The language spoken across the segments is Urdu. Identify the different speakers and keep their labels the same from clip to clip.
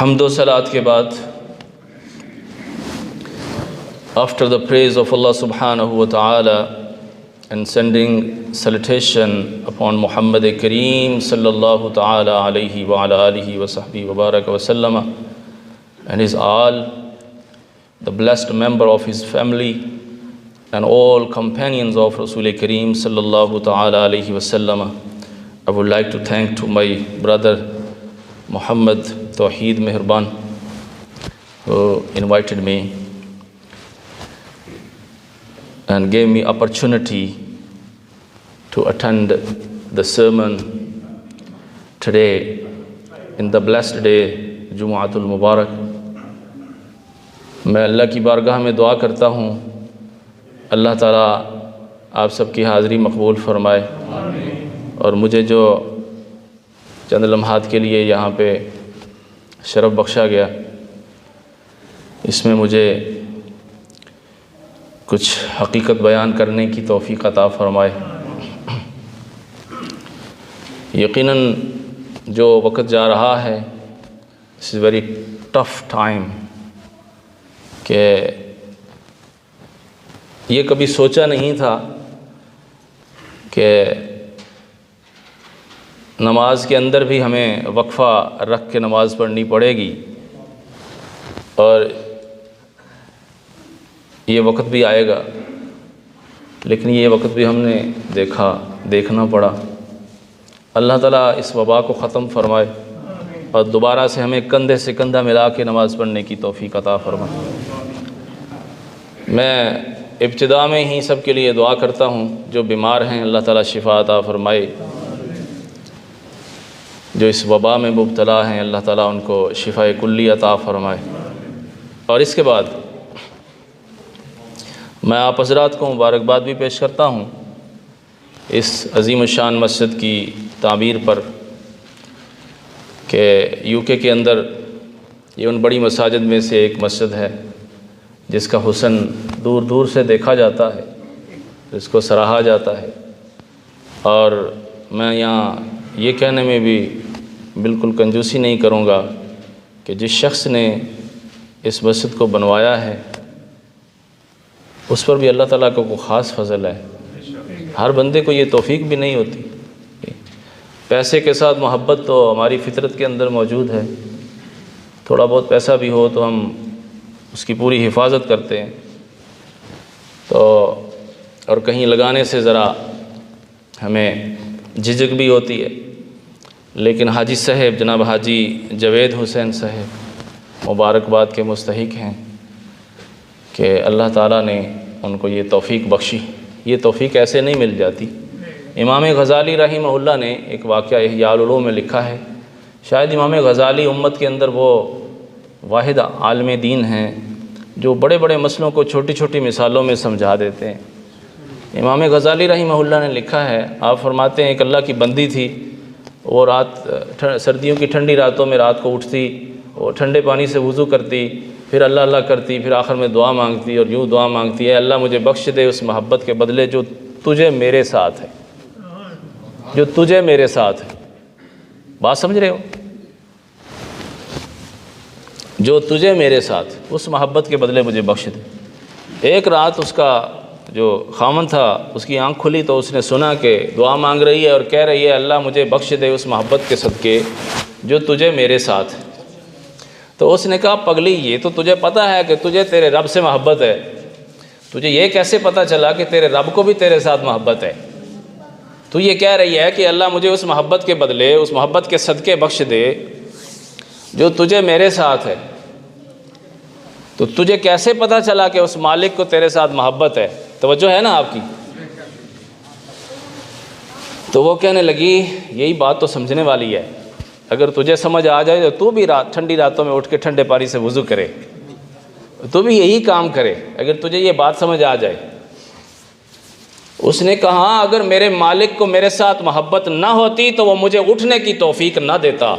Speaker 1: حمد و صلات کے بعد after the praise of Allah subhanahu wa ta'ala and sending salutation upon Muhammad Kareem sallallahu ta'ala alayhi wa ala alihi wa sahbihi wa baraka wa sallama and his all, the blessed member of his family and all companions of Rasul Kareem sallallahu ta'ala alayhi wa sallama, I would like to thank to my brother Muhammad Tawheed Mehirban who invited me and gave me opportunity to attend the sermon today in the blessed day Jumu'atul Mubarak. میں اللہ کی بارگاہ میں دعا کرتا ہوں اللہ تعالیٰ آپ سب کی حاضری مقبول فرمائے اور مجھے جو چند لمحات کے لیے یہاں پہ شرف بخشا گیا اس میں مجھے کچھ حقیقت بیان کرنے کی توفیق عطا فرمائے۔ یقیناً جو وقت جا رہا ہے اٹس ویری ٹف ٹائم کہ یہ کبھی سوچا نہیں تھا کہ نماز کے اندر بھی ہمیں وقفہ رکھ کے نماز پڑھنی پڑے گی اور یہ وقت بھی آئے گا، لیکن یہ وقت بھی ہم نے دیکھنا پڑا۔ اللہ تعالیٰ اس وبا کو ختم فرمائے اور دوبارہ سے ہمیں کندھے سے کندھا ملا کے نماز پڑھنے کی توفیق عطا فرمائے۔ میں ابتدا میں ہی سب کے لیے دعا کرتا ہوں جو بیمار ہیں اللہ تعالیٰ شفا عطا فرمائے، جو اس وبا میں مبتلا ہیں اللہ تعالیٰ ان کو شفا کلی عطا فرمائے۔ اور اس کے بعد میں آپ حضرات کو مبارکباد بھی پیش کرتا ہوں اس عظیم الشان مسجد کی تعمیر پر کہ یو کے اندر یہ ان بڑی مساجد میں سے ایک مسجد ہے جس کا حسن دور دور سے دیکھا جاتا ہے، جس کو سراہا جاتا ہے، اور میں یہاں یہ کہنے میں بھی بالکل کنجوسی نہیں کروں گا کہ جس شخص نے اس مسجد کو بنوایا ہے اس پر بھی اللہ تعالیٰ کو کوئی خاص فضل ہے۔ ہر بندے کو یہ توفیق بھی نہیں ہوتی۔ پیسے کے ساتھ محبت تو ہماری فطرت کے اندر موجود ہے، تھوڑا بہت پیسہ بھی ہو تو ہم اس کی پوری حفاظت کرتے ہیں تو اور کہیں لگانے سے ذرا ہمیں جھجک بھی ہوتی ہے، لیکن حاجی صاحب جناب حاجی جوید حسین صاحب مبارکباد کے مستحق ہیں کہ اللہ تعالیٰ نے ان کو یہ توفیق بخشی۔ یہ توفیق ایسے نہیں مل جاتی۔ امام غزالی رحمہ اللہ نے ایک واقعہ احیاء العلوم میں لکھا ہے، شاید امام غزالی امت کے اندر وہ واحد عالم دین ہیں جو بڑے بڑے مسئلوں کو چھوٹی چھوٹی مثالوں میں سمجھا دیتے ہیں۔ امام غزالی رحمہ اللہ نے لکھا ہے، آپ فرماتے ہیں ایک اللہ کی بندی تھی، وہ سردیوں کی ٹھنڈی راتوں میں رات کو اٹھتی اور ٹھنڈے پانی سے وضو کرتی، پھر اللہ اللہ کرتی، پھر آخر میں دعا مانگتی اور یوں دعا مانگتی ہے، اللہ مجھے بخش دے اس محبت کے بدلے جو تجھے میرے ساتھ ہے، جو تجھے میرے ساتھ ہے۔ بات سمجھ رہے ہو؟ جو تجھے میرے ساتھ، اس محبت کے بدلے مجھے بخش دے۔ ایک رات اس کا جو خامن تھا اس کی آنکھ کھلی تو اس نے سنا کہ دعا مانگ رہی ہے اور کہہ رہی ہے اللہ مجھے بخش دے اس محبت کے صدقے جو تجھے میرے ساتھ ہے۔ تو اس نے کہا پگلی یہ تو تجھے پتہ ہے کہ تجھے تیرے رب سے محبت ہے، تجھے یہ کیسے پتہ چلا کہ تیرے رب کو بھی تیرے ساتھ محبت ہے؟ تو یہ کہہ رہی ہے کہ اللہ مجھے اس محبت کے بدلے اس محبت کے صدقے بخش دے جو تجھے میرے ساتھ ہے۔ تو تجھے کیسے پتہ چلا کہ اس مالک کو تیرے ساتھ محبت ہے؟ توجہ ہے نا آپ کی؟ تو وہ کہنے لگی یہی بات تو سمجھنے والی ہے، اگر تجھے سمجھ آ جائے تو بھی ٹھنڈی راتوں میں اٹھ کے ٹھنڈے پانی سے وضو کرے، تو بھی یہی کام کرے اگر تجھے یہ بات سمجھ آ جائے۔ اس نے کہا اگر میرے مالک کو میرے ساتھ محبت نہ ہوتی تو وہ مجھے اٹھنے کی توفیق نہ دیتا۔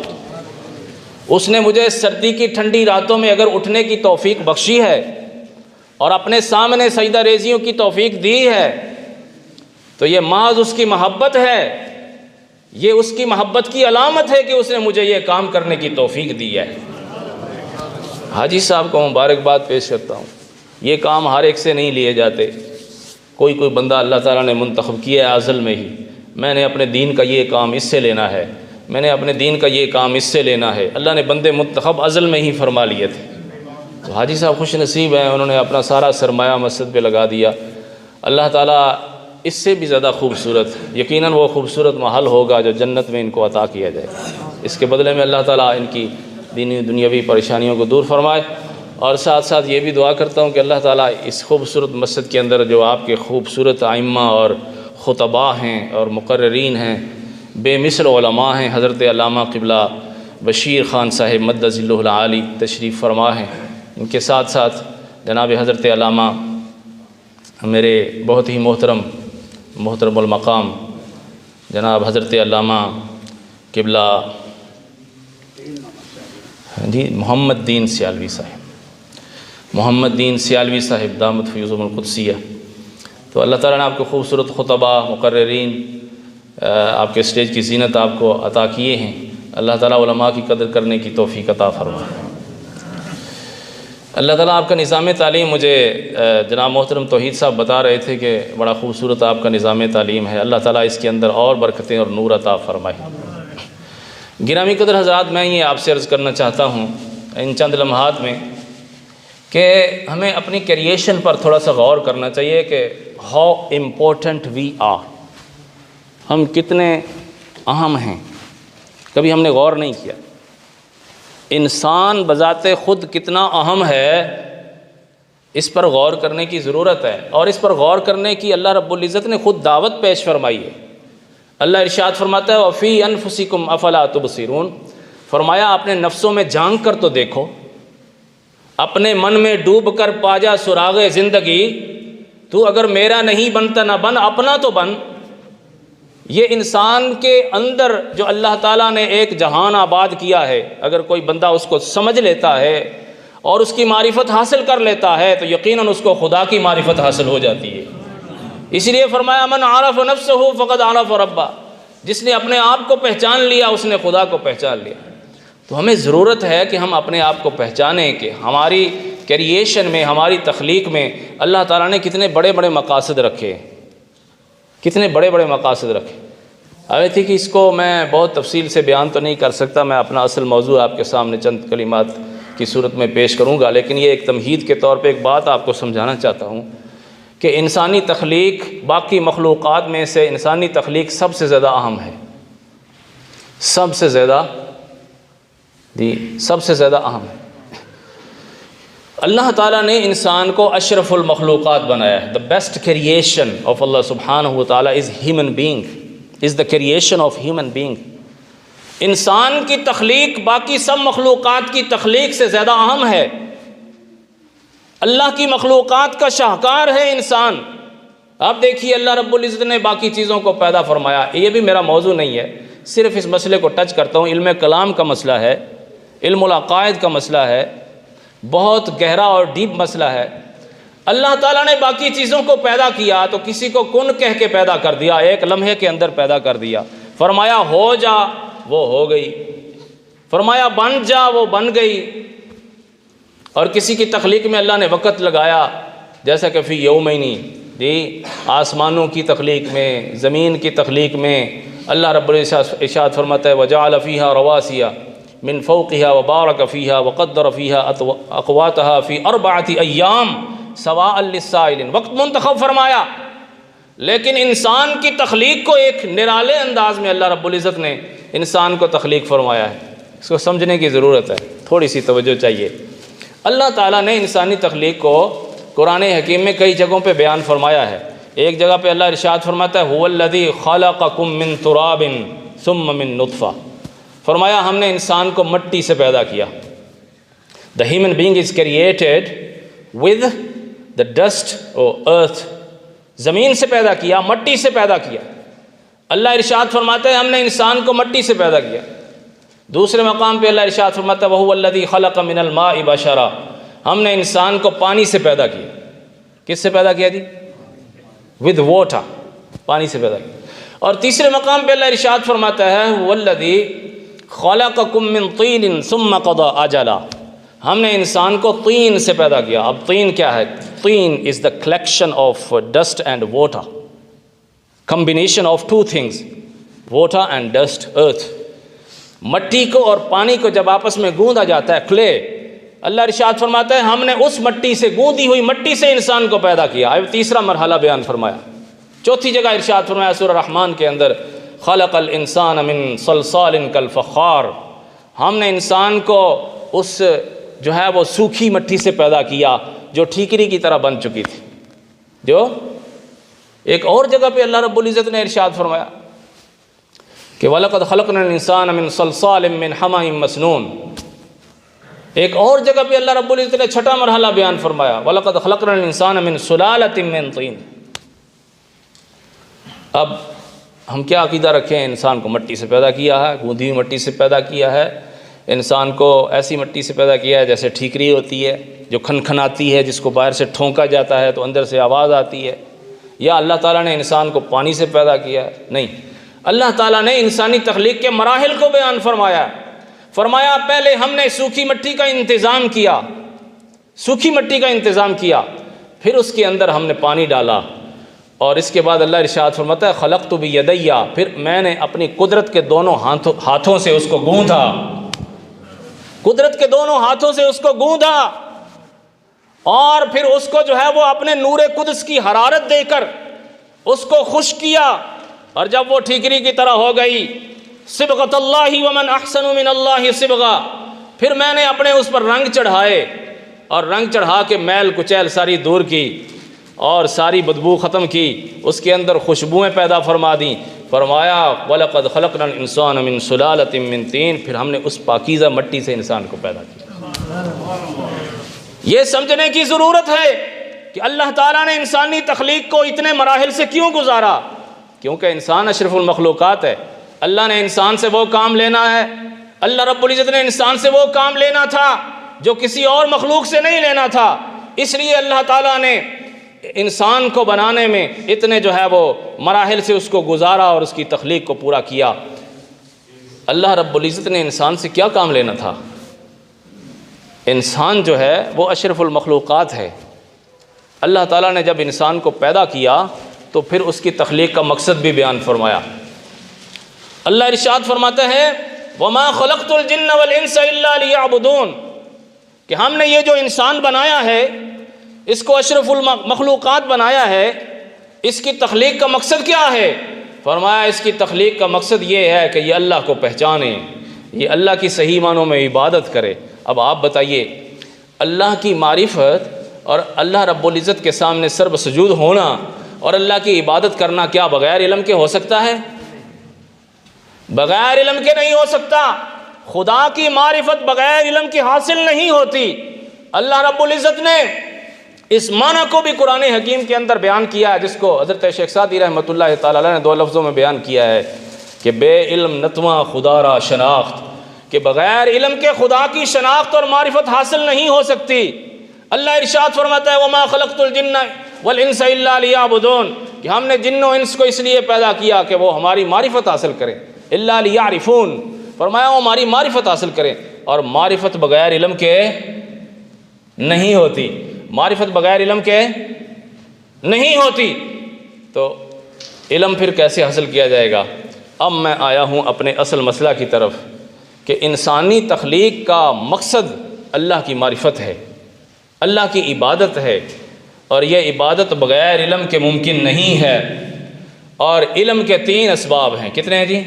Speaker 1: اس نے مجھے سردی کی ٹھنڈی راتوں میں اگر اٹھنے کی توفیق بخشی ہے اور اپنے سامنے سجدہ ریزیوں کی توفیق دی ہے تو یہ محض اس کی محبت ہے، یہ اس کی محبت کی علامت ہے کہ اس نے مجھے یہ کام کرنے کی توفیق دی ہے۔ حاجی صاحب کو مبارکباد پیش کرتا ہوں. یہ کام ہر ایک سے نہیں لیے جاتے. کوئی بندہ اللہ تعالیٰ نے منتخب کیا ہے ازل میں ہی، میں نے اپنے دین کا یہ کام اس سے لینا ہے، میں نے اپنے دین کا یہ کام اس سے لینا ہے. اللہ نے بندے منتخب ازل میں ہی فرما لیے تھے. تو حاجی صاحب خوش نصیب ہیں، انہوں نے اپنا سارا سرمایہ مسجد پہ لگا دیا. اللہ تعالیٰ اس سے بھی زیادہ خوبصورت، یقیناً وہ خوبصورت محل ہوگا جو جنت میں ان کو عطا کیا جائے. اس کے بدلے میں اللہ تعالیٰ ان کی دینی دنیاوی پریشانیوں کو دور فرمائے. اور ساتھ ساتھ یہ بھی دعا کرتا ہوں کہ اللہ تعالیٰ اس خوبصورت مسجد کے اندر جو آپ کے خوبصورت ائمہ اور خطباء ہیں اور مقررین ہیں، بے مثل علماء ہیں، حضرت علامہ قبلہ بشیر خان صاحب مدظ اللہ العالی تشریف فرما ہیں، ان کے ساتھ ساتھ جناب حضرت علامہ میرے بہت ہی محترم المقام جناب حضرت علامہ قبلہ محمد دین سیالوی صاحب دامت فیوزہم القدسیہ. تو اللہ تعالیٰ نے آپ کو خوبصورت خطباء مقررین آپ کے اسٹیج کی زینت آپ کو عطا کیے ہیں. اللہ تعالیٰ علماء کی قدر کرنے کی توفیق عطا فرمائے. اللہ تعالیٰ آپ کا نظام تعلیم، مجھے جناب محترم توحید صاحب بتا رہے تھے کہ بڑا خوبصورت آپ کا نظام تعلیم ہے. اللہ تعالیٰ اس کے اندر اور برکتیں اور نور عطا فرمائے. گرامی قدر حضرات، میں یہ آپ سے عرض کرنا چاہتا ہوں ان چند لمحات میں کہ ہمیں اپنی کریشن پر تھوڑا سا غور کرنا چاہیے کہ ہاؤ امپورٹنٹ وی آر، ہم کتنے اہم ہیں. کبھی ہم نے غور نہیں کیا. انسان بذات خود کتنا اہم ہے، اس پر غور کرنے کی ضرورت ہے. اور اس پر غور کرنے کی اللہ رب العزت نے خود دعوت پیش فرمائی ہے. اللہ ارشاد فرماتا ہے وَفِي أَنفُسِكُمْ أَفَلَا تُبْصِرُونَ، فرمایا اپنے نفسوں میں جھانک کر تو دیکھو، اپنے من میں ڈوب کر پا جا سراغ زندگی. تو اگر میرا نہیں بنتا نہ بن، اپنا تو بن. یہ انسان کے اندر جو اللہ تعالیٰ نے ایک جہان آباد کیا ہے، اگر کوئی بندہ اس کو سمجھ لیتا ہے اور اس کی معرفت حاصل کر لیتا ہے تو یقیناً اس کو خدا کی معرفت حاصل ہو جاتی ہے. اس لیے فرمایا من عرف نفسہ فقد عرف ربہ، جس نے اپنے آپ کو پہچان لیا اس نے خدا کو پہچان لیا. تو ہمیں ضرورت ہے کہ ہم اپنے آپ کو پہچانیں کہ ہماری کریشن میں، ہماری تخلیق میں اللہ تعالیٰ نے کتنے بڑے بڑے مقاصد رکھے، کتنے بڑے بڑے مقاصد رکھے. ابھی تھی کہ اس کو میں بہت تفصیل سے بیان تو نہیں کر سکتا، میں اپنا اصل موضوع آپ کے سامنے چند کلمات کی صورت میں پیش کروں گا، لیکن یہ ایک تمہید کے طور پہ ایک بات آپ کو سمجھانا چاہتا ہوں کہ انسانی تخلیق باقی مخلوقات میں سے انسانی تخلیق سب سے زیادہ اہم ہے، سب سے زیادہ اہم ہے. اللہ تعالیٰ نے انسان کو اشرف المخلوقات بنایا ہے. The best creation of Allah subhanahu wa ta'ala is human being, is the creation of human being. انسان کی تخلیق باقی سب مخلوقات کی تخلیق سے زیادہ اہم ہے. اللہ کی مخلوقات کا شاہکار ہے انسان. آپ دیکھیے اللہ رب العزت نے باقی چیزوں کو پیدا فرمایا. یہ بھی میرا موضوع نہیں ہے، صرف اس مسئلے کو ٹچ کرتا ہوں. علم کلام کا مسئلہ ہے، علم العقائد کا مسئلہ ہے، بہت گہرا اور ڈیپ مسئلہ ہے. اللہ تعالیٰ نے باقی چیزوں کو پیدا کیا تو کسی کو کن کہہ کے پیدا کر دیا، ایک لمحے کے اندر پیدا کر دیا. فرمایا ہو جا، وہ ہو گئی. فرمایا بن جا، وہ بن گئی. اور کسی کی تخلیق میں اللہ نے وقت لگایا، جیسا کہ فی یومینی، آسمانوں کی تخلیق میں، زمین کی تخلیق میں اللہ رب العزت ارشاد فرماتا ہے وَجَعَلَ فِيهَا رَوَاسِيَ مِن فَوْقِهَا وَبَارَكَ فِيهَا وَقَدَّرَ فِيهَا أَقْوَاتَهَا فِي 4 أَيَّامٍ سَوَاءً لِلسَّائِلِينَ. وقت منتخب فرمایا، لیکن انسان کی تخلیق کو ایک نرالے انداز میں اللہ رب العزت نے انسان کو تخلیق فرمایا ہے. اس کو سمجھنے کی ضرورت ہے، تھوڑی سی توجہ چاہیے. اللہ تعالیٰ نے انسانی تخلیق کو قرآن حکیم میں کئی جگہوں پہ بیان فرمایا ہے. ایک جگہ پہ اللہ ارشاد فرماتا ہے هُوَ الَّذِي خَلَقَكُم مِّن تُرَابٍ ثُمَّ مِّن نُطْفَةٍ. فرمایا ہم نے انسان کو مٹی سے پیدا کیا. The human being is created with the dust or earth. زمین سے پیدا کیا، مٹی سے پیدا کیا. اللہ ارشاد فرماتا ہے ہم نے انسان کو مٹی سے پیدا کیا. دوسرے مقام پہ اللہ ارشاد فرماتا ہے وَهُوَ الَّذِي خَلَقَ مِنَ الْمَاءِ بَشَرًا. ہم نے انسان کو پانی سے پیدا کیا. کس سے پیدا کیا جی؟ with water، پانی سے پیدا کیا. اور تیسرے مقام پہ اللہ ارشاد فرماتا ہے وَالَّذِي خَلَقَكُم مِّن طِينٍ ثُمَّ قَضَىٰ أَجَلًا. ہم نے انسان کو طین سے پیدا کیا. اب طین کیا ہے؟ طین is the collection of dust and water, combination of two things, water and dust, earth. مٹی کو اور پانی کو جب آپس میں گوندا جاتا ہے, کلے, اللہ ارشاد فرماتا ہے ہم نے اس مٹی سے, گوندی ہوئی مٹی سے انسان کو پیدا کیا. اب تیسرا مرحلہ بیان فرمایا. چوتھی جگہ ارشاد فرمایا سورہ رحمان کے اندر, خلق الانسان من صلصال کالفخار, ہم نے انسان کو اس جو ہے وہ سوکھی مٹی سے پیدا کیا جو ٹھیکری کی طرح بن چکی تھی. جو ایک اور جگہ پہ اللہ رب العزت نے ارشاد فرمایا کہ وَلَقَدْ خَلَقْنَا الْإِنسَانَ مِنْ صَلْصَالٍ مِّنْ حَمَإٍ مَسْنُونٍ. ایک اور جگہ پہ اللہ رب العزت نے چھٹا مرحلہ بیان فرمایا وَلَقَدْ خَلَقْنَا الْإِنسَانَ مِنْ سُلَالَةٍ مِّن طِينٍ. اب ہم کیا عقیدہ رکھیں؟ انسان کو مٹی سے پیدا کیا ہے, گوندھی ہوئی مٹی سے پیدا کیا ہے, انسان کو ایسی مٹی سے پیدا کیا ہے جیسے ٹھیکری ہوتی ہے جو کھنکھناتی ہے, جس کو باہر سے ٹھونکا جاتا ہے تو اندر سے آواز آتی ہے. یا اللہ تعالیٰ نے انسان کو پانی سے پیدا کیا ہے؟ نہیں, اللہ تعالیٰ نے انسانی تخلیق کے مراحل کو بیان فرمایا. فرمایا پہلے ہم نے سوکھی مٹی کا انتظام کیا, سوکھی مٹی کا انتظام کیا, پھر اس کے اندر ہم نے پانی ڈالا, اور اس کے بعد اللہ ارشاد فرماتا ہے خلقت بیدی, پھر میں نے اپنی قدرت کے دونوں ہاتھوں سے اس کو گوندھا, قدرت کے دونوں ہاتھوں سے اس کو گوندھا, اور پھر اس کو جو ہے وہ اپنے نور قدس کی حرارت دے کر اس کو خشک کیا, اور جب وہ ٹھیکری کی طرح ہو گئی, صبغۃ اللہ ومن احسن من اللہ صبغہ, پھر میں نے اپنے اس پر رنگ چڑھائے, اور رنگ چڑھا کے میل کچیل ساری دور کی اور ساری بدبو ختم کی, اس کے اندر خوشبوئیں پیدا فرما دیں. فرمایا وَلَقَدْ خَلَقْنَا الْإِنسَانَ مِنْ سُلَالَةٍ مِّن طِينٍ, پھر ہم نے اس پاکیزہ مٹی سے انسان کو پیدا کیا. یہ سمجھنے کی ضرورت ہے کہ اللہ تعالیٰ نے انسانی تخلیق کو اتنے مراحل سے کیوں گزارا, کیونکہ انسان اشرف المخلوقات ہے. اللہ نے انسان سے وہ کام لینا ہے, اللہ رب العزت نے انسان سے وہ کام لینا تھا جو کسی اور مخلوق سے نہیں لینا تھا. اس لیے اللہ تعالیٰ نے انسان کو بنانے میں اتنے جو ہے وہ مراحل سے اس کو گزارا اور اس کی تخلیق کو پورا کیا. اللہ رب العزت نے انسان سے کیا کام لینا تھا؟ انسان جو ہے وہ اشرف المخلوقات ہے. اللہ تعالیٰ نے جب انسان کو پیدا کیا تو پھر اس کی تخلیق کا مقصد بھی بیان فرمایا. اللہ ارشاد فرماتا ہے وَمَا خَلَقْتُ الْجِنَّ وَالْإِنسَ إِلَّا لِيَعْبُدُونَ, کہ ہم نے یہ جو انسان بنایا ہے اس کو اشرف المخلوقات بنایا ہے, اس کی تخلیق کا مقصد کیا ہے؟ فرمایا اس کی تخلیق کا مقصد یہ ہے کہ یہ اللہ کو پہچانے, یہ اللہ کی صحیح معنوں میں عبادت کرے. اب آپ بتائیے, اللہ کی معرفت اور اللہ رب العزت کے سامنے سر بسجود ہونا اور اللہ کی عبادت کرنا کیا بغیر علم کے ہو سکتا ہے؟ بغیر علم کے نہیں ہو سکتا. خدا کی معرفت بغیر علم کی حاصل نہیں ہوتی. اللہ رب العزت نے اس معنی کو بھی قرآن حکیم کے اندر بیان کیا ہے, جس کو حضرت شیخ سعدی رحمۃ اللہ تعالی علیہ نے 2 لفظوں میں بیان کیا ہے کہ بے علم نتواں خدا را شناخت, کہ بغیر علم کے خدا کی شناخت اور معرفت حاصل نہیں ہو سکتی. اللہ ارشاد فرماتا ہے وما خلقت الجن والانس الا لیعبدون, کہ ہم نے جن و انس کو اس لیے پیدا کیا کہ وہ ہماری معرفت حاصل کریں. الا لیعرفون, فرمایا وہ ہماری معرفت حاصل کریں, اور معرفت بغیر علم کے نہیں ہوتی. معرفت بغیر علم کے نہیں ہوتی, تو علم پھر کیسے حاصل کیا جائے گا؟ اب میں آیا ہوں اپنے اصل مسئلہ کی طرف کہ انسانی تخلیق کا مقصد اللہ کی معرفت ہے, اللہ کی عبادت ہے, اور یہ عبادت بغیر علم کے ممکن نہیں ہے. اور علم کے 3 اسباب ہیں. کتنے ہیں جی؟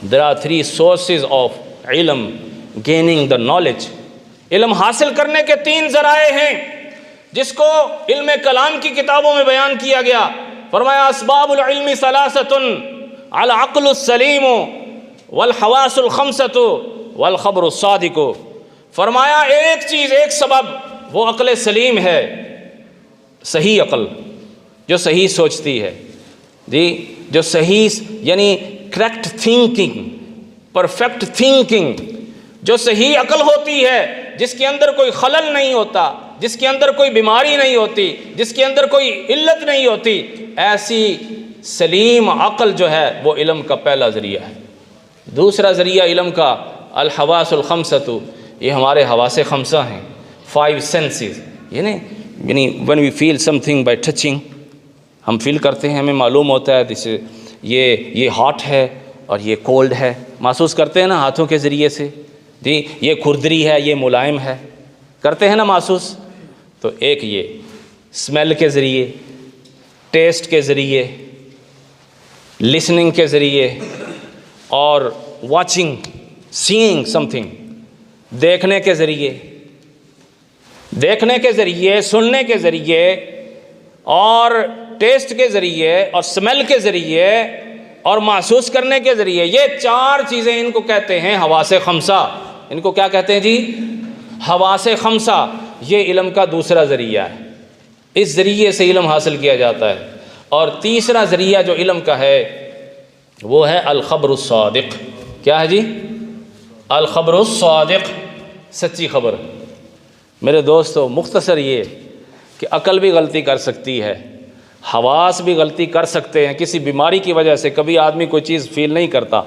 Speaker 1: There are 3 sources of علم, gaining the knowledge. علم حاصل کرنے کے 3 ذرائع ہیں جس کو علم کلام کی کتابوں میں بیان کیا گیا. فرمایا اسباب العلم 3 العقل السلیم والحواس الخمسۃ والخبر الصادق. فرمایا ایک چیز, ایک سبب وہ عقل سلیم ہے, صحیح عقل جو صحیح سوچتی ہے, جی جو صحیح یعنی کریکٹ تھنکنگ, پرفیکٹ تھنکنگ, جو صحیح عقل ہوتی ہے, جس کے اندر کوئی خلل نہیں ہوتا, جس کے اندر کوئی بیماری نہیں ہوتی, جس کے اندر کوئی علت نہیں ہوتی, ایسی سلیم عقل جو ہے وہ علم کا پہلا ذریعہ ہے. دوسرا ذریعہ علم کا الحواس الخمسۃ, یہ ہمارے حواس خمسہ ہیں، 5 senses، یعنی when we feel something by touching، ہم فیل کرتے ہیں، ہمیں معلوم ہوتا ہے جیسے یہ ہاٹ ہے اور یہ کولڈ ہے، محسوس کرتے ہیں نا ہاتھوں کے ذریعے سے، جی یہ کھردری ہے، یہ ملائم ہے، کرتے ہیں نا محسوس۔ تو ایک یہ اسمیل کے ذریعے، ٹیسٹ کے ذریعے، لسننگ کے ذریعے، اور واچنگ، سینگ سم تھنگ، دیکھنے کے ذریعے، سننے کے ذریعے، اور ٹیسٹ کے ذریعے، اور اسمیل کے ذریعے، اور محسوس کرنے کے ذریعے۔ یہ 4 چیزیں ان کو کہتے ہیں حواس خمسہ۔ ان کو کیا کہتے ہیں جی؟ حواس خمسہ۔ یہ علم کا دوسرا ذریعہ ہے، اس ذریعے سے علم حاصل کیا جاتا ہے۔ اور تیسرا ذریعہ جو علم کا ہے وہ ہے الخبر الصادق۔ کیا ہے جی؟ الخبر الصادق، سچی خبر۔ میرے دوستو، مختصر یہ کہ عقل بھی غلطی کر سکتی ہے، حواس بھی غلطی کر سکتے ہیں، کسی بیماری کی وجہ سے کبھی آدمی کوئی چیز فیل نہیں کرتا۔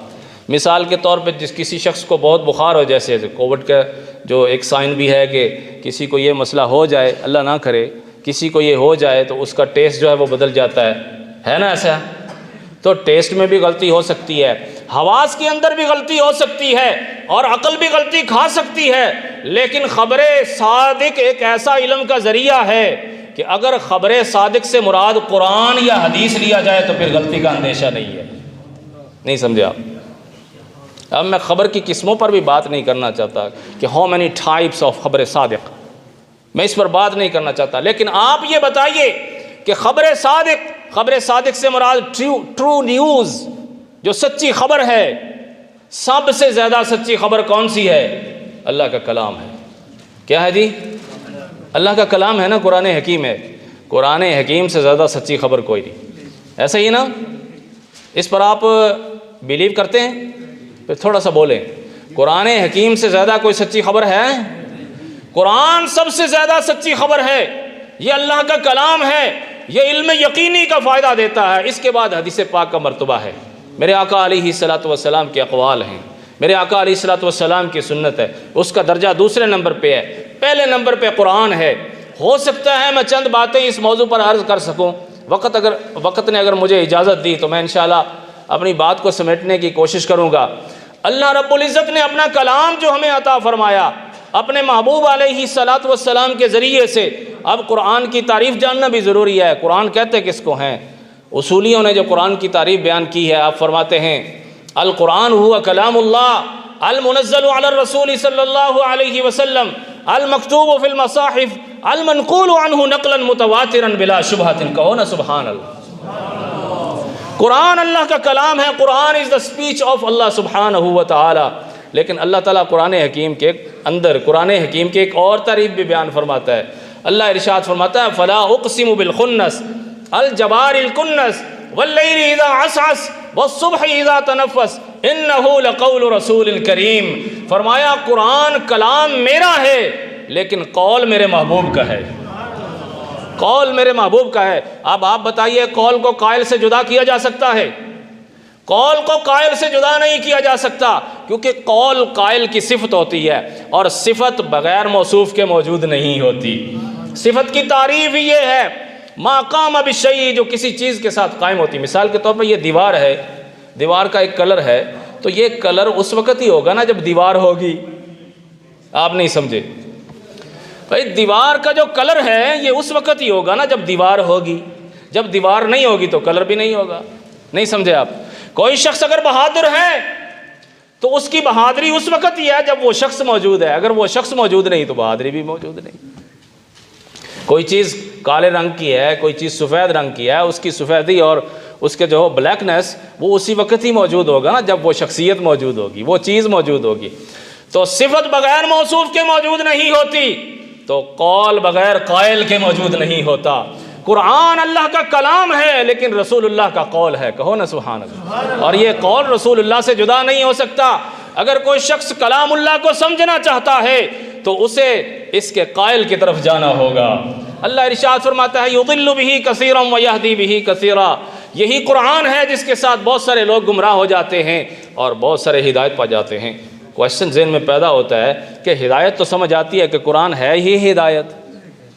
Speaker 1: مثال کے طور پہ کسی شخص کو بہت بخار ہو، جیسے کووڈ کا جو ایک سائن بھی ہے کہ کسی کو یہ مسئلہ ہو جائے، اللہ نہ کرے کسی کو یہ ہو جائے تو اس کا ٹیسٹ جو ہے وہ بدل جاتا ہے نا ایسا؟ تو ٹیسٹ میں بھی غلطی ہو سکتی ہے، حواس کے اندر بھی غلطی ہو سکتی ہے، اور عقل بھی غلطی کھا سکتی ہے۔ لیکن خبر صادق ایک ایسا علم کا ذریعہ ہے کہ اگر خبر صادق سے مراد قرآن یا حدیث لیا جائے تو پھر غلطی کا اندیشہ نہیں ہے۔ نہیں سمجھے آپ؟ اب میں خبر کی قسموں پر بھی بات نہیں کرنا چاہتا کہ ہاؤ مینی ٹائپس آف خبر صادق، میں اس پر بات نہیں کرنا چاہتا۔ لیکن آپ یہ بتائیے کہ خبر صادق سے مراد ٹرو نیوز، جو سچی خبر ہے، سب سے زیادہ سچی خبر کون سی ہے؟ اللہ کا کلام ہے۔ کیا ہے جی؟ اللہ کا کلام ہے نا، قرآن حکیم ہے۔ قرآن حکیم سے زیادہ سچی خبر کوئی نہیں، ایسا ہی نا؟ اس پر آپ بیلیو کرتے ہیں؟ پھر تھوڑا سا بولیں، قرآن حکیم سے زیادہ کوئی سچی خبر ہے؟ قرآن سب سے زیادہ سچی خبر ہے، یہ اللہ کا کلام ہے، یہ علم یقینی کا فائدہ دیتا ہے۔ اس کے بعد حدیث پاک کا مرتبہ ہے، میرے آقا علیہ الصلوۃ والسلام کے اقوال ہیں، میرے آقا علیہ الصلوۃ والسلام کی سنت ہے، اس کا درجہ دوسرے نمبر پہ ہے، پہلے نمبر پہ قرآن ہے۔ ہو سکتا ہے میں چند باتیں اس موضوع پر عرض کر سکوں، وقت نے اگر مجھے اجازت دی تو میں انشاءاللہ اپنی بات کو سمیٹنے کی کوشش کروں گا۔ اللہ رب العزت نے اپنا کلام جو ہمیں عطا فرمایا اپنے محبوب علیہ الصلوۃ والسلام کے ذریعے سے، اب قرآن کی تعریف جاننا بھی ضروری ہے۔ قرآن کہتے کس کو ہیں؟ اصولیوں نے جو قرآن کی تعریف بیان کی ہے، آپ فرماتے ہیں القرآن ہوا کلام اللہ المنزل علی الرسول صلی اللہ علیہ وسلم المکتوب فی المصاحف المنقول عنہ نقلا متواترا بلا شبہۃ۔ کہو نا سبحان اللہ۔ قرآن اللہ کا کلام ہے، قرآن از دا اسپیچ آف اللہ سبحانہ و تعالی۔ لیکن اللہ تعالیٰ قرآن حکیم کے اندر قرآن حکیم کے ایک اور تعریف بھی بیان فرماتا ہے۔ اللہ ارشاد فرماتا ہے فلا اقسم بالخنس الجوار الکنس واللیل اذا عسعس والصبح اذا تنفس انہ لقول رسول کریم۔ فرمایا قرآن کلام میرا ہے لیکن قول میرے محبوب کا ہے، قول میرے محبوب کا ہے۔ اب آپ بتائیے قول کو قائل سے جدا کیا جا سکتا ہے؟ قول کو قائل سے جدا نہیں کیا جا سکتا، کیونکہ قول قائل کی صفت ہوتی ہے، اور صفت بغیر موصوف کے موجود نہیں ہوتی۔ صفت کی تعریف ہی یہ ہے ما قام بالشیء، جو کسی چیز کے ساتھ قائم ہوتی۔ مثال کے طور پر یہ دیوار ہے، دیوار کا ایک کلر ہے، تو یہ کلر اس وقت ہی ہوگا نا جب دیوار ہوگی۔ آپ نہیں سمجھے بھائی؟ دیوار کا جو کلر ہے یہ اس وقت ہی ہوگا نا جب دیوار ہوگی، جب دیوار نہیں ہوگی تو کلر بھی نہیں ہوگا۔ نہیں سمجھے آپ؟ کوئی شخص اگر بہادر ہے تو اس کی بہادری اس وقت ہی ہے جب وہ شخص موجود ہے، اگر وہ شخص موجود نہیں تو بہادری بھی موجود نہیں۔ کوئی چیز کالے رنگ کی ہے، کوئی چیز سفید رنگ کی ہے، اس کی سفیدی اور اس کے جو بلیکنس وہ اسی وقت ہی موجود ہوگا نا جب وہ شخصیت موجود ہوگی، وہ چیز موجود ہوگی۔ تو صفت بغیر موصوف کے موجود نہیں ہوتی، تو قول بغیر قائل کے موجود نہیں ہوتا۔ قرآن اللہ کا کلام ہے لیکن رسول اللہ کا قول ہے، کہو نا سبحان اللہ۔ اور یہ قول رسول اللہ سے جدا نہیں ہو سکتا۔ اگر کوئی شخص کلام اللہ کو سمجھنا چاہتا ہے تو اسے اس کے قائل کی طرف جانا ہوگا۔ اللہ ارشاد فرماتا ہے یضل بہ کثیرا ویہدی بہ کثیرا، یہی قرآن ہے جس کے ساتھ بہت سارے لوگ گمراہ ہو جاتے ہیں اور بہت سارے ہدایت پا جاتے ہیں۔ کویشچن ذہن میں پیدا ہوتا ہے کہ ہدایت تو سمجھ آتی ہے کہ قرآن ہے ہی ہدایت،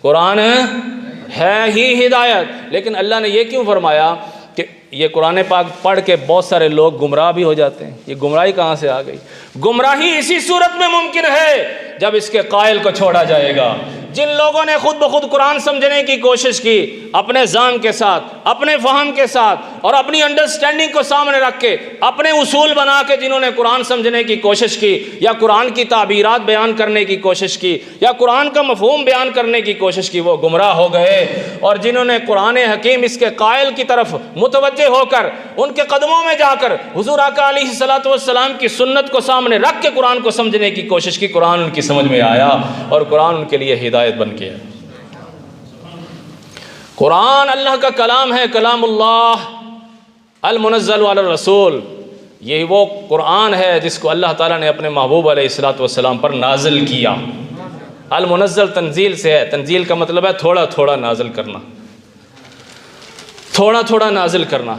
Speaker 1: قرآن ہے ہی ہدایت، لیکن اللہ نے یہ کیوں فرمایا کہ یہ قرآن پاک پڑھ کے بہت سارے لوگ گمراہ بھی ہو جاتے ہیں؟ یہ گمراہی کہاں سے آ گئی؟ گمراہی اسی صورت میں ممکن ہے جب اس کے قائل کو چھوڑا جائے گا۔ جن لوگوں نے خود بخود قرآن سمجھنے کی کوشش کی اپنے ذہن کے ساتھ، اپنے فہم کے ساتھ اور اپنی انڈرسٹینڈنگ کو سامنے رکھ کے، اپنے اصول بنا کے جنہوں نے قرآن سمجھنے کی کوشش کی یا قرآن کی تعبیرات بیان کرنے کی کوشش کی یا قرآن کا مفہوم بیان کرنے کی کوشش کی، وہ گمراہ ہو گئے۔ اور جنہوں نے قرآن حکیم اس کے قائل کی طرف متوجہ ہو کر ان کے قدموں میں جا کر حضور آقا علیہ الصلوۃ والسلام کی سنت کو سامنے رکھ کے قرآن کو سمجھنے کی کوشش کی، قرآن ان کی سمجھ میں آیا اور قرآن ان کے لیے ہدایت بن گیا۔ قرآن اللہ کا کلام ہے، کلام اللہ المنزل علی الرسول، یہی وہ قرآن ہے جس کو اللہ تعالیٰ نے اپنے محبوب علیہ الصلوۃ والسلام پر نازل کیا۔ المنزل تنزیل سے ہے، تنزیل کا مطلب ہے تھوڑا تھوڑا نازل کرنا، تھوڑا تھوڑا نازل کرنا۔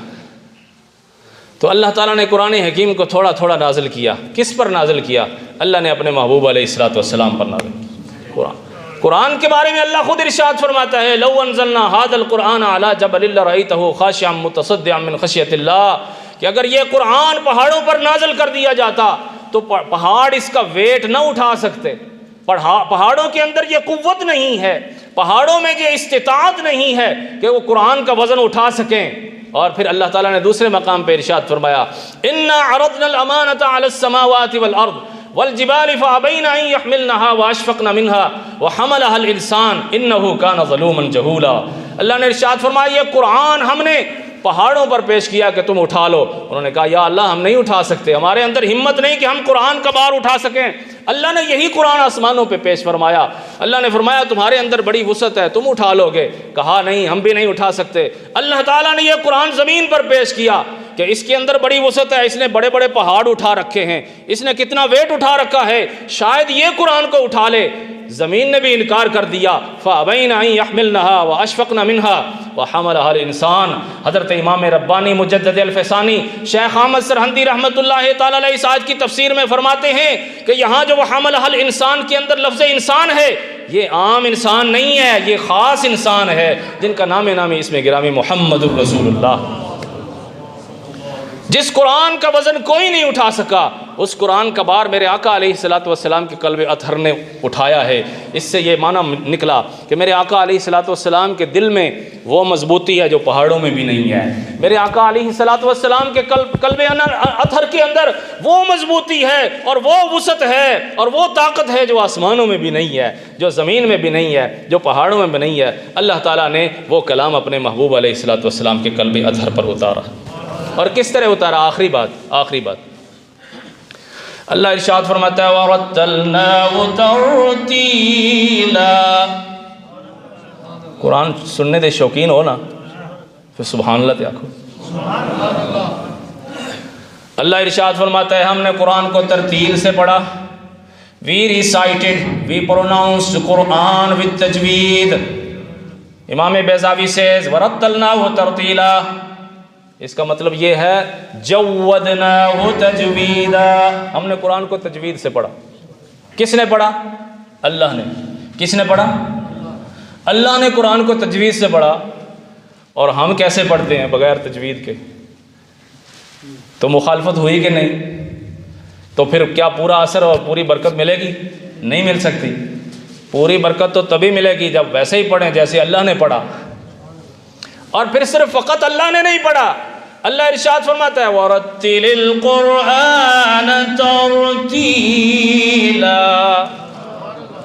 Speaker 1: تو اللہ تعالیٰ نے قرآن حکیم کو تھوڑا تھوڑا نازل کیا۔ کس پر نازل کیا؟ اللہ نے اپنے محبوب علیہ الصلوۃ والسلام پر نازل کیا۔ قرآن کے بارے میں اللہ خود ارشاد فرماتا ہے لو انزلنا هذا القرآن على جبل لرأيته خاشعا متصدعا من خشية اللہ، کہ اگر یہ قرآن پہاڑوں پر نازل کر دیا جاتا تو پہاڑ اس کا ویٹ نہ اٹھا سکتے۔ پہاڑوں کے اندر یہ قوت نہیں ہے، پہاڑوں میں یہ استطاعت نہیں ہے کہ وہ قرآن کا وزن اٹھا سکیں۔ اور پھر اللہ تعالیٰ نے دوسرے مقام پہ ارشاد فرمایا انا عرضنا الامانة على السماوات والارض والجبال فابین ان یحملنها واشفقن منها وحملها الانسان انه كان ظلوما جہولا۔ اللہ نے ارشاد فرمایا یہ قرآن ہم نے پہاڑوں پر پیش کیا کہ تم اٹھا لو۔ انہوں نے کہا یا اللہ ہم نہیں اٹھا سکتے، ہمارے اندر ہمت نہیں کہ ہم قرآن کا بار اٹھا سکیں۔ اللہ نے یہی قرآن آسمانوں پہ پیش فرمایا، اللہ نے فرمایا تمہارے اندر بڑی وسعت ہے، تم اٹھا لو گے۔ کہا نہیں ہم بھی نہیں اٹھا سکتے۔ اللہ تعالیٰ نے یہ قرآن زمین پر پیش کیا کہ اس کے اندر بڑی وسعت ہے، اس نے بڑے بڑے پہاڑ اٹھا رکھے ہیں، اس نے کتنا ویٹ اٹھا رکھا ہے، شاید یہ قرآن کو اٹھا لے۔ زمین نے بھی انکار کر دیا، فَأَبَيْنَ أَن يَحْمِلْنَهَا وَأَشْفَقْنَ مِنْهَا وَحَمَلَهَا الْإِنسَانُ۔ حضرت امام ربانی مجدد الفسانی شیخ احمد سرہندی رحمۃ اللہ تعالی علیہ اس آیت کی تفسیر میں فرماتے ہیں کہ یہاں جو وَحَمَلَهَا الْإِنسَانُ کے اندر لفظ انسان ہے، یہ عام انسان نہیں ہے، یہ خاص انسان ہے جن کا نام نامی اسم گرامی محمد الرسول اللہ۔ جس قرآن کا وزن کوئی نہیں اٹھا سکا، اس قرآن کا بار میرے آقا علیہ الصلوۃ والسلام کے قلب اطہر نے اٹھایا ہے۔ اس سے یہ معنی نکلا کہ میرے آقا علیہ الصلوۃ والسلام کے دل میں وہ مضبوطی ہے جو پہاڑوں میں بھی نہیں ہے، میرے آقا علیہ الصلوۃ والسلام کے قلب اطہر کے اندر وہ مضبوطی ہے اور وہ وسعت ہے اور وہ طاقت ہے جو آسمانوں میں بھی نہیں ہے، جو زمین میں بھی نہیں ہے، جو پہاڑوں میں بھی نہیں ہے۔ اللہ تعالیٰ نے وہ کلام اپنے محبوب علیہ الصلوۃ والسلام کے قلب اطہر پر اتارا۔ اور کس طرح اتارا؟ آخری بات اللہ ارشاد فرماتا ہے وَرَتَّلْنَاهُ تَرْتِيلًا۔ قرآن سننے دے شوقین ہو نا پھر سبحان اللہ تے آکھو۔ اللہ ارشاد فرماتا ہے ہم نے قرآن کو ترتیل سے پڑھا، we recited, we pronounced Quran with tajweed۔ امام بیضاوی says وَرَتَّلْنَاهُ تَرْتِيلًا، اس کا مطلب یہ ہے جودناہ تجویدا، ہم نے قرآن کو تجوید سے پڑھا۔ کس نے پڑھا؟ اللہ نے۔ کس نے پڑھا؟ اللہ نے قرآن کو تجوید سے پڑھا۔ اور ہم کیسے پڑھتے ہیں؟ بغیر تجوید کے۔ تو مخالفت ہوئی کہ نہیں؟ تو پھر کیا پورا اثر اور پوری برکت ملے گی؟ نہیں مل سکتی۔ پوری برکت تو تبھی ملے گی جب ویسے ہی پڑھیں جیسے اللہ نے پڑھا۔ اور پھر صرف فقط اللہ نے نہیں پڑھا، اللہ ارشاد فرماتا ہے وَرَتِّلِ الْقُرْآنَ تَرْتِيلًا۔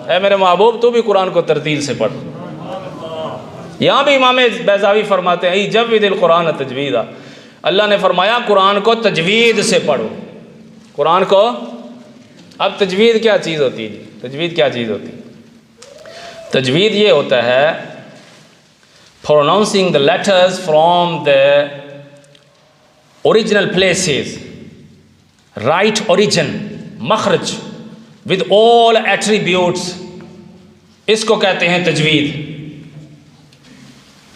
Speaker 1: اے میرے محبوب تو بھی قرآن کو ترتیل سے پڑھ۔ یہاں بھی امام بیضاوی فرماتے ہیں جَوِّدِ الْقُرْآنَ تَجْوِیدًا، اللہ نے فرمایا قرآن کو تجوید سے پڑھو۔ قرآن کو اب تجوید کیا چیز ہوتی ہے؟ تجوید کیا چیز ہوتی ہے؟ تجوید یہ ہوتا ہے pronouncing the letters from the original places, right origin, مخرج with all attributes، اس کو کہتے ہیں تجوید۔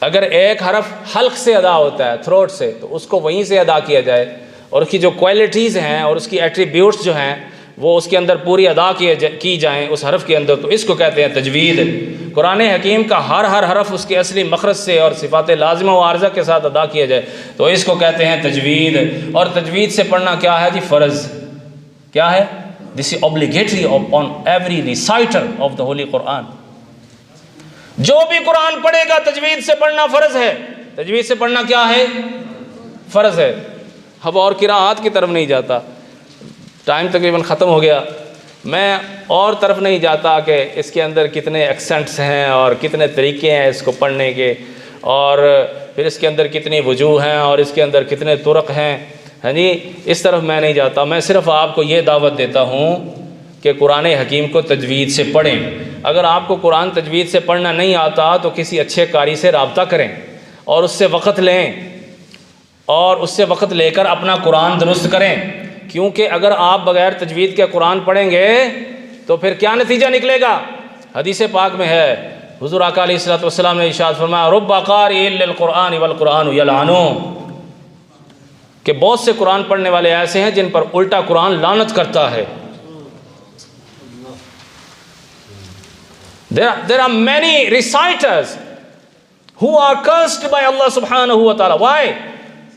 Speaker 1: اگر ایک حرف حلق سے ادا ہوتا ہے، تھروٹ سے، تو اس کو وہیں سے ادا کیا جائے اور اس کی جو کوالٹیز ہیں اور اس کی ایٹریبیوٹس جو ہیں وہ اس کے اندر پوری ادا کی جائیں اس حرف کے اندر، تو اس کو کہتے ہیں تجوید۔ قرآن حکیم کا ہر حرف اس کے اصلی مخرج سے اور صفات لازمہ و عارضہ کے ساتھ ادا کیا جائے تو اس کو کہتے ہیں تجوید۔ اور تجوید سے پڑھنا کیا ہے جی؟ فرض۔ کیا ہے؟ دس از obligatory upon every reciter of the holy Quran۔ جو بھی قرآن پڑھے گا تجوید سے پڑھنا فرض ہے۔ تجوید سے پڑھنا کیا ہے؟ فرض ہے۔ اب اور قراءات کی طرف نہیں جاتا، ٹائم تقریباً ختم ہو گیا، میں اور طرف نہیں جاتا کہ اس کے اندر کتنے ایکسنٹس ہیں اور کتنے طریقے ہیں اس کو پڑھنے کے، اور پھر اس کے اندر کتنی وجوہ ہیں اور اس کے اندر کتنے طرق ہیں، ہاں جی، اس طرف میں نہیں جاتا۔ میں صرف آپ کو یہ دعوت دیتا ہوں کہ قرآن حکیم کو تجوید سے پڑھیں۔ اگر آپ کو قرآن تجوید سے پڑھنا نہیں آتا تو کسی اچھے قاری سے رابطہ کریں اور اس سے وقت لیں، اور اس سے وقت لے کر اپنا قرآن درست کریں، کیونکہ اگر آپ بغیر تجوید کے قرآن پڑھیں گے تو پھر کیا نتیجہ نکلے گا؟ حدیث پاک میں ہے، حضور آقا علیہ الصلوۃ والسلام نے ارشاد فرمایا رب قارئ للقرآن والقرآن یلعنہ، کہ بہت سے قرآن پڑھنے والے ایسے ہیں جن پر الٹا قرآن لعنت کرتا ہے۔ There are many reciters who are cursed by Allah subhanahu wa ta'ala. Why?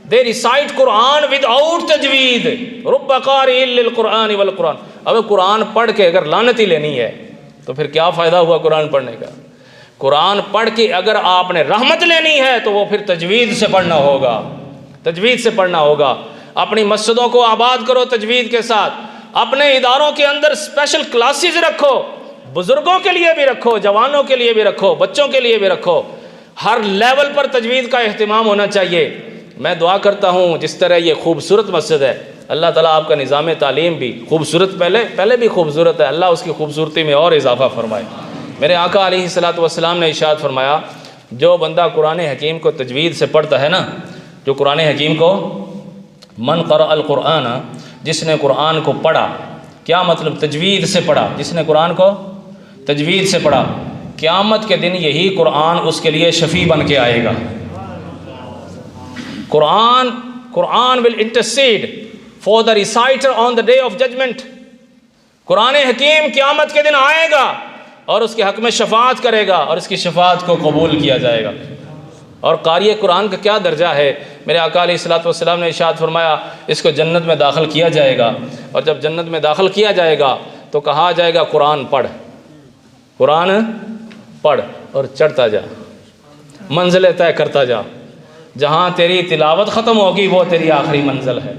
Speaker 1: They recite Quran without tajweed. رب قارئ للقرآن والقرآن۔ اب قرآن پڑھ کے اگر لعنت ہی لینی ہے تو پھر کیا فائدہ ہوا قرآن پڑھنے کا؟ قرآن پڑھ کے اگر آپ نے رحمت لینی ہے تو وہ پھر تجوید سے پڑھنا ہوگا، تجوید سے پڑھنا ہوگا۔ اپنی مسجدوں کو آباد کرو تجوید کے ساتھ، اپنے اداروں کے اندر اسپیشل کلاسز رکھو، بزرگوں کے لیے بھی رکھو، جوانوں کے لیے بھی رکھو، بچوں کے لیے بھی رکھو، ہر لیول پر تجوید کا اہتمام ہونا چاہیے۔ میں دعا کرتا ہوں جس طرح یہ خوبصورت مسجد ہے، اللہ تعالیٰ آپ کا نظام تعلیم بھی خوبصورت، پہلے بھی خوبصورت ہے، اللہ اس کی خوبصورتی میں اور اضافہ فرمائے۔ میرے آقا علیہ الصلوۃ والسلام نے ارشاد فرمایا جو بندہ قرآن حکیم کو تجوید سے پڑھتا ہے نا، جو قرآن حکیم کو من قرأ القرآن، جس نے قرآن کو پڑھا، کیا مطلب؟ تجوید سے پڑھا، جس نے قرآن کو تجوید سے پڑھا، قیامت کے دن یہی قرآن اس کے لیے شفیع بن کے آئے گا۔ قرآن will intercede for the reciter on the day of judgment۔ قرآن حکیم قیامت کے دن آئے گا اور اس کے حق میں شفاعت کرے گا اور اس کی شفاعت کو قبول کیا جائے گا۔ اور قاری قرآن کا کیا درجہ ہے؟ میرے آقا علیہ الصلوۃ والسلام نے ارشاد فرمایا اس کو جنت میں داخل کیا جائے گا، اور جب جنت میں داخل کیا جائے گا تو کہا جائے گا قرآن پڑھ، قرآن پڑھ اور چڑھتا جا، منزلیں طے کرتا جا، جہاں تیری تلاوت ختم ہوگی وہ تیری آخری منزل ہے۔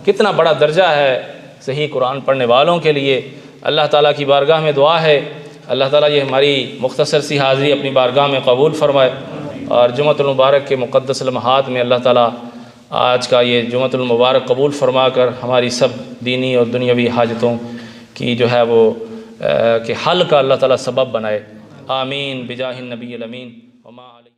Speaker 1: کتنا بڑا درجہ ہے صحیح قرآن پڑھنے والوں کے لیے۔ اللہ تعالیٰ کی بارگاہ میں دعا ہے اللہ تعالیٰ یہ ہماری مختصر سی حاضری اپنی بارگاہ میں قبول فرمائے، اور جمعۃ المبارک کے مقدس لمحات میں اللہ تعالیٰ آج کا یہ جمعۃ المبارک قبول فرما کر ہماری سب دینی اور دنیاوی حاجتوں کی جو ہے وہ کہ حل کا اللہ تعالیٰ سبب بنائے۔ آمین بجاہ النبی الامین وما علیہ۔